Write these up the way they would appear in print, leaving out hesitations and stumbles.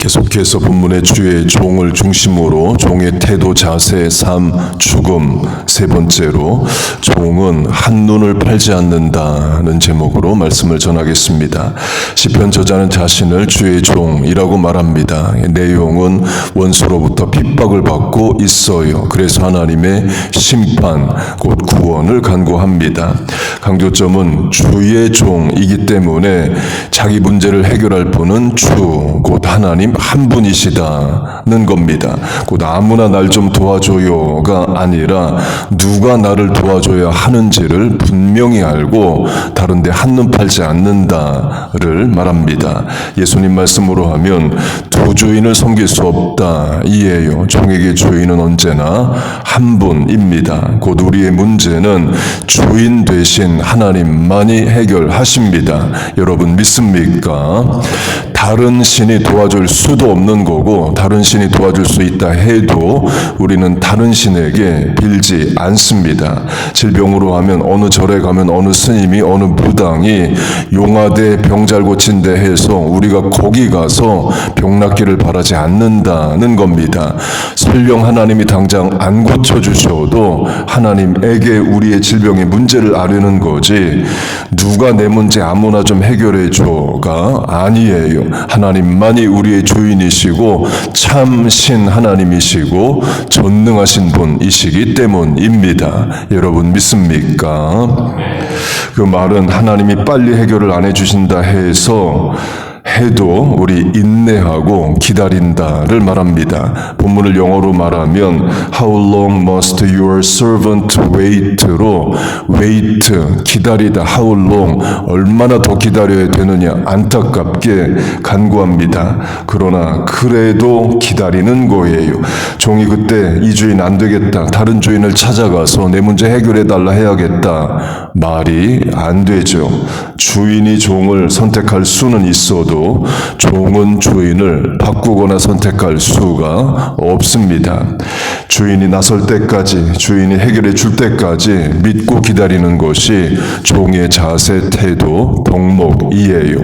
계속해서 본문의 주의 종을 중심으로 종의 태도, 자세, 삶, 죽음, 세 번째로 종은 한눈을 팔지 않는다는 제목으로 말씀을 전하겠습니다. 시편 저자는 자신을 주의 종이라고 말합니다. 내용은 원수로부터 핍박을 받고 있어요. 그래서 하나님의 심판, 곧 구원을 간구합니다. 강조점은 주의 종이기 때문에 자기 문제를 해결할 분은 주, 곧 하나님 한 분이시다는 겁니다. 곧 아무나 날 좀 도와줘요가 아니라 누가 나를 도와줘야 하는지를 분명히 알고 다른데 한눈 팔지 않는다를 말합니다. 예수님 말씀으로 하면 두 주인을 섬길 수 없다 이에요. 종에게 주인은 언제나 한 분입니다. 곧 우리의 문제는 주인 되신 하나님만이 해결하십니다. 여러분 믿습니까? 다른 신이 도와줄 수도 없는 거고 다른 신이 도와줄 수 있다 해도 우리는 다른 신에게 빌지 않습니다. 질병으로 하면 어느 절에 가면 어느 스님이 어느 무당이 용화대 병 잘 고친대 해서 우리가 거기 가서 병 낫기를 바라지 않는다는 겁니다. 설령 하나님이 당장 안 고쳐주셔도 하나님에게 우리의 질병의 문제를 아뢰는 거지 누가 내 문제 아무나 좀 해결해줘가 아니에요. 하나님만이 우리의 주인이시고 참신 하나님이시고 전능하신 분이시기 때문입니다. 여러분 믿습니까? 그 말은 하나님이 빨리 해결을 안 해주신다 해도 우리 인내하고 기다린다를 말합니다. 본문을 영어로 말하면 How long must your servant wait로 wait, 기다리다. How long, 얼마나 더 기다려야 되느냐 안타깝게 간구합니다. 그러나 그래도 기다리는 거예요. 종이 그때 이 주인 안 되겠다. 다른 주인을 찾아가서 내 문제 해결해달라 해야겠다. 말이 안 되죠. 주인이 종을 선택할 수는 있어도 종은 주인을 바꾸거나 선택할 수가 없습니다. 주인이 나설 때까지, 주인이 해결해 줄 때까지 믿고 기다리는 것이 종의 자세, 태도, 덕목이에요.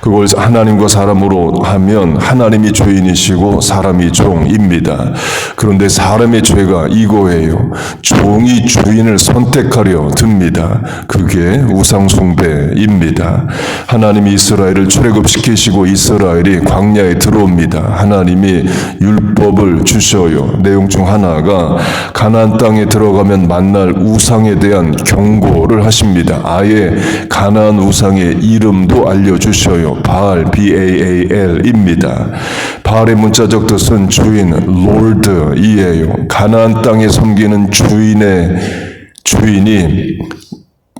그걸 하나님과 사람으로 하면 하나님이 주인이시고 사람이 종입니다. 그런데 사람의 죄가 이거예요. 종이 주인을 선택하려 듭니다. 그게 우상숭배입니다. 하나님이 이스라엘을 출애굽시키시고 이스라엘이 광야에 들어옵니다. 하나님이 율법을 주셔요. 내용 중 하나가 가나안 땅에 들어가면 만날 우상에 대한 경고를 하십니다. 아예 가나안 우상의 이름도 알려주셔요. 바알, B-A-A-L입니다. 바알의 문자적 뜻은 주인, 롤드이에요. 가나안 땅에 섬기는 주인이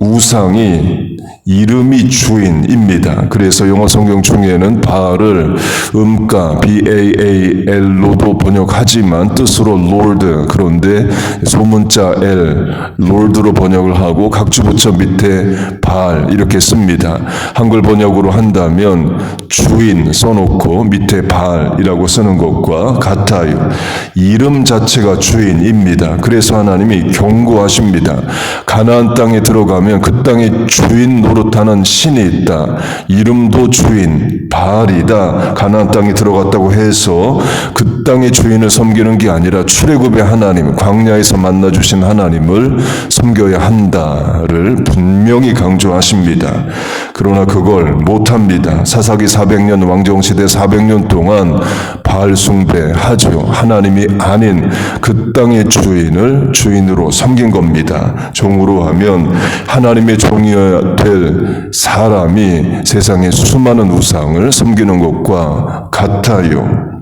우상이 이름이 주인입니다. 그래서 영어 성경 중에는 바알을 음가 B-A-A-L로도 번역하지만 뜻으로 Lord, 그런데 소문자 L, Lord로 번역을 하고 각주 붙여 밑에 바알 이렇게 씁니다. 한글 번역으로 한다면 주인 써놓고 밑에 바알이라고 쓰는 것과 같아요. 이름 자체가 주인입니다. 그래서 하나님이 경고하십니다. 가나안 땅에 들어가면 그 땅에 주인 노릇하는 신이 있다. 이름도 주인, 바알이다. 가나안 땅에 들어갔다고 해서 그 땅의 주인을 섬기는 게 아니라 출애굽의 하나님, 광야에서 만나주신 하나님을 섬겨야 한다를 분명히 강조하십니다. 그러나 그걸 못합니다. 사사기 400년, 왕정시대 400년 동안 바알 숭배하죠. 하나님이 아닌 그 땅의 주인을 주인으로 섬긴 겁니다. 종으로 하면 하나님의 종이어야 될 사람이 세상의 수많은 우상을 섬기는 것과 같아요.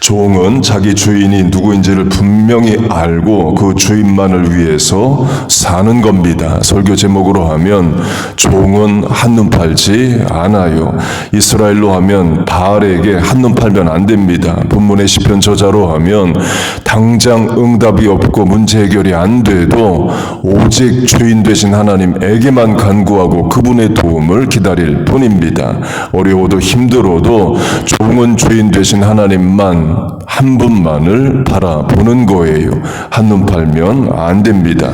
종은 자기 주인이 누구인지를 분명히 알고 그 주인만을 위해서 사는 겁니다. 설교 제목으로 하면 종은 한눈 팔지 않아요. 이스라엘로 하면 바알에게 한눈 팔면 안 됩니다. 본문의 시편 저자로 하면 당장 응답이 없고 문제 해결이 안 돼도 오직 주인 되신 하나님에게만 간구하고 그분의 도움을 기다릴 뿐입니다. 어려워도 힘들어도 종은 주인 되신 하나님만 한 분만을 바라보는 거예요. 한눈 팔면 안 됩니다.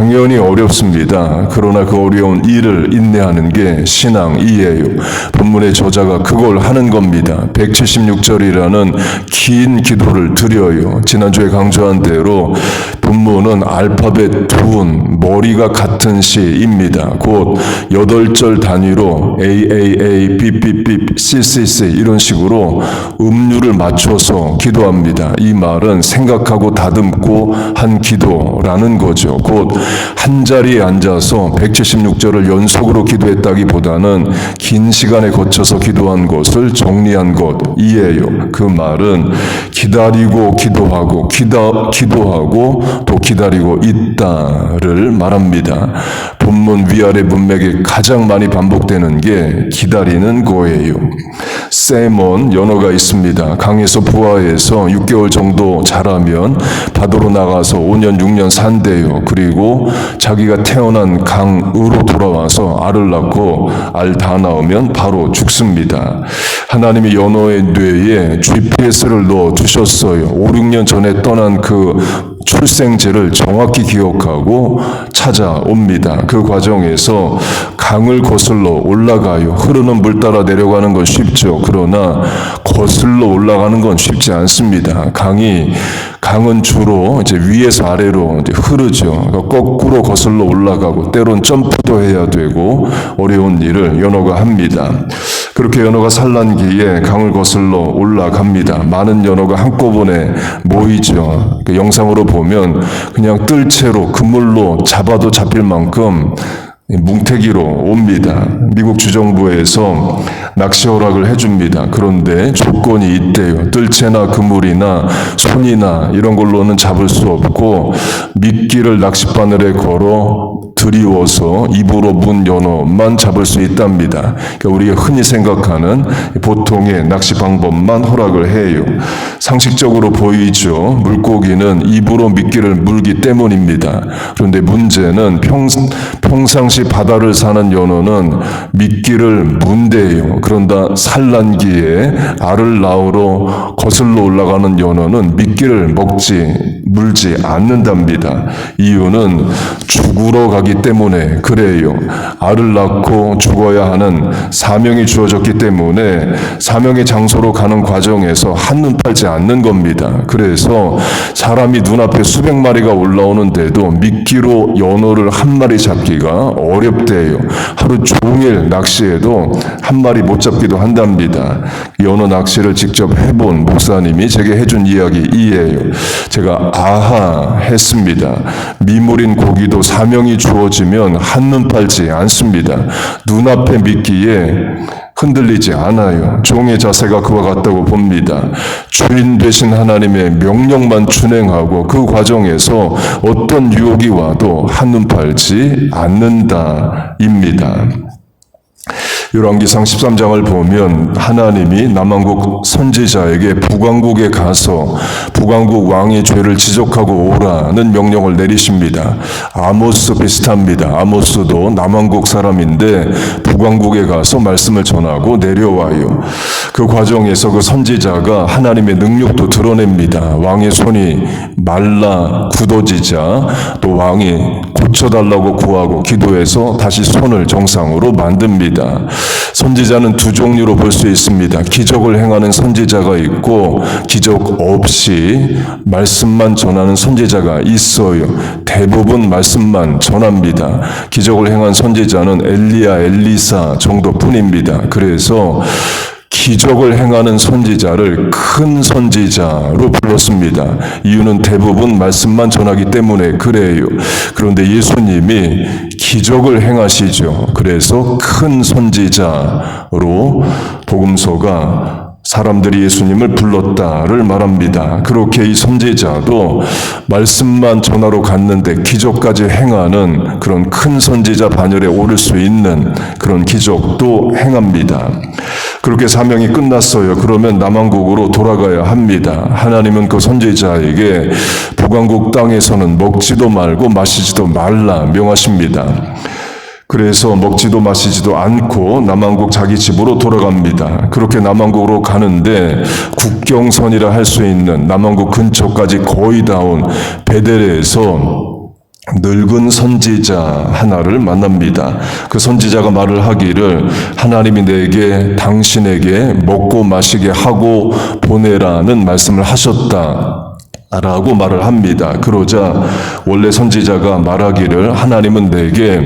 당연히 어렵습니다. 그러나 그 어려운 일을 인내하는 게 신앙이에요. 본문의 저자가 그걸 하는 겁니다. 176절이라는 긴 기도를 드려요. 지난주에 강조한 대로 본문은 알파벳 두운 머리가 같은 시입니다. 곧 8절 단위로 AAA, BBB, CCC 이런 식으로 음률을 맞춰서 기도합니다. 이 말은 생각하고 다듬고 한 기도라는 거죠. 곧 한 자리에 앉아서 176절을 연속으로 기도했다기보다는 긴 시간에 거쳐서 기도한 것을 정리한 것이에요. 그 말은 기다리고 기도하고 기도하고 또 기다리고 있다를 말합니다. 본문 위아래 문맥에 가장 많이 반복되는 게 기다리는 거예요. 세몬 연어가 있습니다. 강에서 부화해서 6개월 정도 자라면 바다로 나가서 5년 6년 산대요. 그리고 자기가 태어난 강으로 돌아와서 알을 낳고 알 다 나오면 바로 죽습니다. 하나님이 연어의 뇌에 GPS를 넣어 두셨어요. 5, 6년 전에 떠난 그 출생지를 정확히 기억하고 찾아옵니다. 그 과정에서 강을 거슬러 올라가요. 흐르는 물 따라 내려가는 건 쉽죠. 그러나 거슬러 올라가는 건 쉽지 않습니다. 강은 주로 이제 위에서 아래로 이제 흐르죠. 그러니까 거꾸로 거슬러 올라가고 때론 점프도 해야 되고 어려운 일을 연어가 합니다. 그렇게 연어가 산란기에 강을 거슬러 올라갑니다. 많은 연어가 한꺼번에 모이죠. 그 영상으로 보면 그냥 뜰채로 그물로 잡아도 잡힐 만큼 뭉태기로 옵니다. 미국 주정부에서 낚시 허락을 해줍니다. 그런데 조건이 있대요. 뜰채나 그물이나 손이나 이런 걸로는 잡을 수 없고 미끼를 낚싯바늘에 걸어 들이워서 입으로 문 연어만 잡을 수 있답니다. 그러니까 우리가 흔히 생각하는 보통의 낚시 방법만 허락을 해요. 상식적으로 보이죠. 물고기는 입으로 미끼를 물기 때문입니다. 그런데 문제는 평상시 바다를 사는 연어는 미끼를 문대요. 그런다 산란기에 알을 낳으러 거슬러 올라가는 연어는 미끼를 물지 않는답니다. 이유는 죽으러 가기 때문에 그래요. 알을 낳고 죽어야 하는 사명이 주어졌기 때문에 사명의 장소로 가는 과정에서 한눈 팔지 않는 겁니다. 그래서 사람이 눈앞에 수백 마리가 올라오는데도 미끼로 연어를 한 마리 잡기가 어렵대요. 하루 종일 낚시해도 한 마리 못 잡기도 한답니다. 연어 낚시를 직접 해본 목사님이 제게 해준 이야기이에요. 제가 아하 했습니다. 미물인 고기도 사명이 주어지면 한눈 팔지 않습니다. 눈앞의 미끼에 흔들리지 않아요. 종의 자세가 그와 같다고 봅니다. 주인 되신 하나님의 명령만 준행하고 그 과정에서 어떤 유혹이 와도 한눈 팔지 않는다입니다. 열왕기상 13장을 보면 하나님이 남왕국 선지자에게 북왕국에 가서 북왕국 왕의 죄를 지적하고 오라는 명령을 내리십니다. 아모스 비슷합니다. 아모스도 남왕국 사람인데 북왕국에 가서 말씀을 전하고 내려와요. 그 과정에서 그 선지자가 하나님의 능력도 드러냅니다. 왕의 손이 말라 굳어지자 또 왕이 고쳐달라고 구하고 기도해서 다시 손을 정상으로 만듭니다. 선지자는 두 종류로 볼 수 있습니다. 기적을 행하는 선지자가 있고 기적 없이 말씀만 전하는 선지자가 있어요. 대부분 말씀만 전합니다. 기적을 행한 선지자는 엘리야, 엘리사 정도뿐입니다. 그래서 기적을 행하는 선지자를 큰 선지자로 불렀습니다. 이유는 대부분 말씀만 전하기 때문에 그래요. 그런데 예수님이 기적을 행하시죠. 그래서 큰 선지자로 복음서가 사람들이 예수님을 불렀다를 말합니다. 그렇게 이 선지자도 말씀만 전하러 갔는데 기적까지 행하는 그런 큰 선지자 반열에 오를 수 있는 그런 기적도 행합니다. 그렇게 사명이 끝났어요. 그러면 남왕국으로 돌아가야 합니다. 하나님은 그 선지자에게 북왕국 땅에서는 먹지도 말고 마시지도 말라 명하십니다. 그래서 먹지도 마시지도 않고 남왕국 자기 집으로 돌아갑니다. 그렇게 남왕국으로 가는데 국경선이라 할 수 있는 남왕국 근처까지 거의 다 온 베델에서 늙은 선지자 하나를 만납니다. 그 선지자가 말을 하기를 하나님이 내게 당신에게 먹고 마시게 하고 보내라는 말씀을 하셨다 라고 말을 합니다. 그러자 원래 선지자가 말하기를 하나님은 내게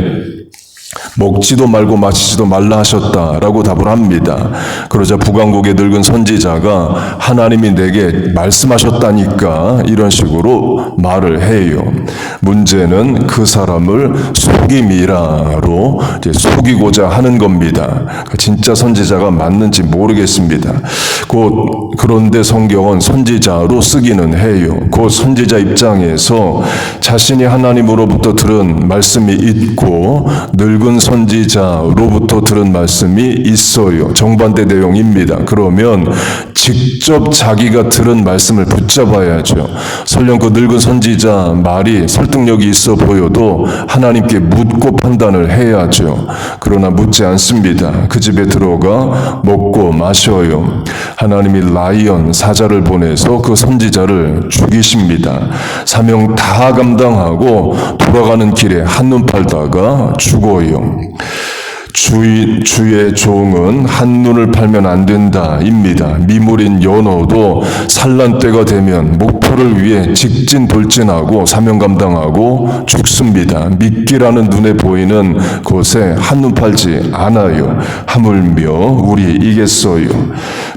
먹지도 말고 마시지도 말라 하셨다라고 답을 합니다. 그러자 북왕국의 늙은 선지자가 하나님이 내게 말씀하셨다니까 이런 식으로 말을 해요. 문제는 그 사람을 속임이라로 이제 속이고자 하는 겁니다. 진짜 선지자가 맞는지 모르겠습니다. 그런데 성경은 선지자로 쓰기는 해요. 그 선지자 입장에서 자신이 하나님으로부터 들은 말씀이 있고 늙은 선지자로부터 들은 말씀이 있어요. 정반대 내용입니다. 그러면 직접 자기가 들은 말씀을 붙잡아야죠. 설령 그 늙은 선지자 말이 설득력이 있어 보여도 하나님께 묻고 판단을 해야죠. 그러나 묻지 않습니다. 그 집에 들어가 먹고 마셔요. 하나님이 라이언 사자를 보내서 그 선지자를 죽이십니다. 사명 다 감당하고 돌아가는 길에 한눈 팔다가 죽어요. 주의 종은 한눈을 팔면 안 된다입니다. 미물인 연어도 산란 때가 되면 목표를 위해 직진 돌진하고 사명 감당하고 죽습니다. 미끼라는 눈에 보이는 곳에 한눈 팔지 않아요. 하물며 우리이겠어요.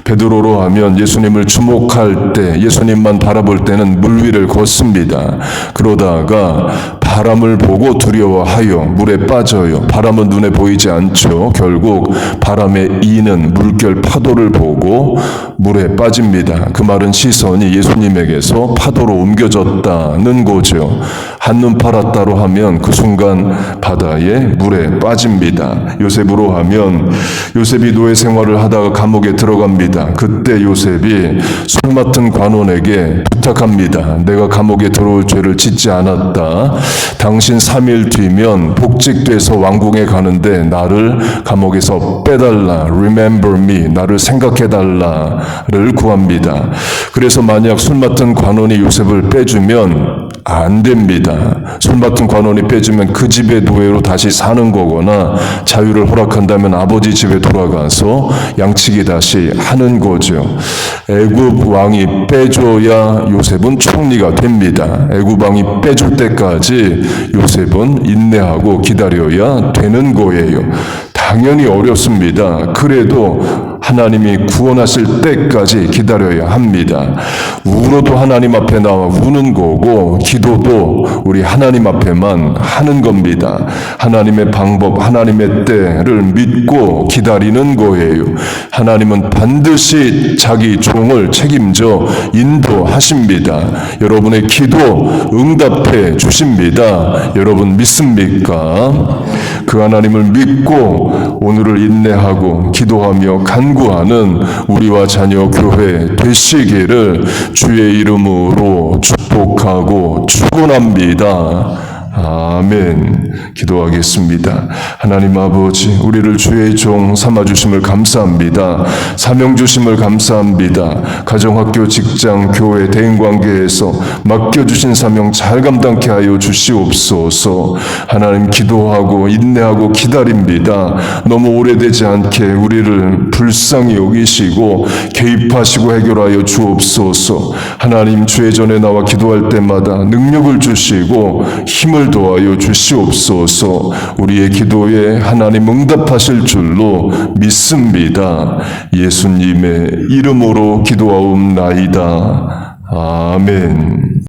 베드로로 하면 예수님을 주목할 때 예수님만 바라볼 때는 물 위를 걷습니다. 그러다가 바람을 보고 두려워하여 물에 빠져요. 바람은 눈에 보이지 않죠. 결국 바람에 이는 물결 파도를 보고 물에 빠집니다. 그 말은 시선이 예수님에게서 파도로 옮겨졌다는 거죠. 한눈 팔았다로 하면 그 순간 바다에 물에 빠집니다. 요셉으로 하면 요셉이 노예 생활을 하다가 감옥에 들어갑니다. 그때 요셉이 술 맡은 관원에게 부탁합니다. 내가 감옥에 들어올 죄를 짓지 않았다. 당신 3일 뒤면 복직돼서 왕궁에 가는데 나를 감옥에서 빼달라. Remember me. 나를 생각해달라를 구합니다. 그래서 만약 술 맡은 관원이 요셉을 빼주면 안 됩니다. 술 맡은 관원이 빼주면 그 집의 노예로 다시 사는 거거나 자유를 허락한다면 아버지 집에 돌아가서 양치기 다시 하는 거죠. 애굽 왕이 빼줘야 요셉은 총리가 됩니다. 애굽 왕이 빼줄 때까지 요셉은 인내하고 기다려야 되는 거예요. 당연히 어렵습니다. 그래도 하나님이 구원하실 때까지 기다려야 합니다. 울어도 하나님 앞에 나와 우는 거고 기도도 우리 하나님 앞에만 하는 겁니다. 하나님의 방법, 하나님의 때를 믿고 기다리는 거예요. 하나님은 반드시 자기 종을 책임져 인도하십니다. 여러분의 기도 응답해 주십니다. 여러분 믿습니까? 그 하나님을 믿고 오늘을 인내하고 기도하며 간구하는 우리와 자녀 교회 되시기를 주의 이름으로 축복하고 축원합니다. 아멘. 기도하겠습니다. 하나님 아버지, 우리를 주의 종 삼아주심을 감사합니다. 사명 주심을 감사합니다. 가정, 학교, 직장, 교회, 대인관계에서 맡겨주신 사명 잘 감당케 하여 주시옵소서. 하나님 기도하고 인내하고 기다립니다. 너무 오래되지 않게 우리를 불쌍히 여기시고 개입하시고 해결하여 주옵소서. 하나님 주의 전에 나와 기도할 때마다 능력을 주시고 힘을 도와여 주시옵소서. 우리의 기도에 하나님 응답하실 줄로 믿습니다. 예수님의 이름으로 기도하옵나이다. 아멘.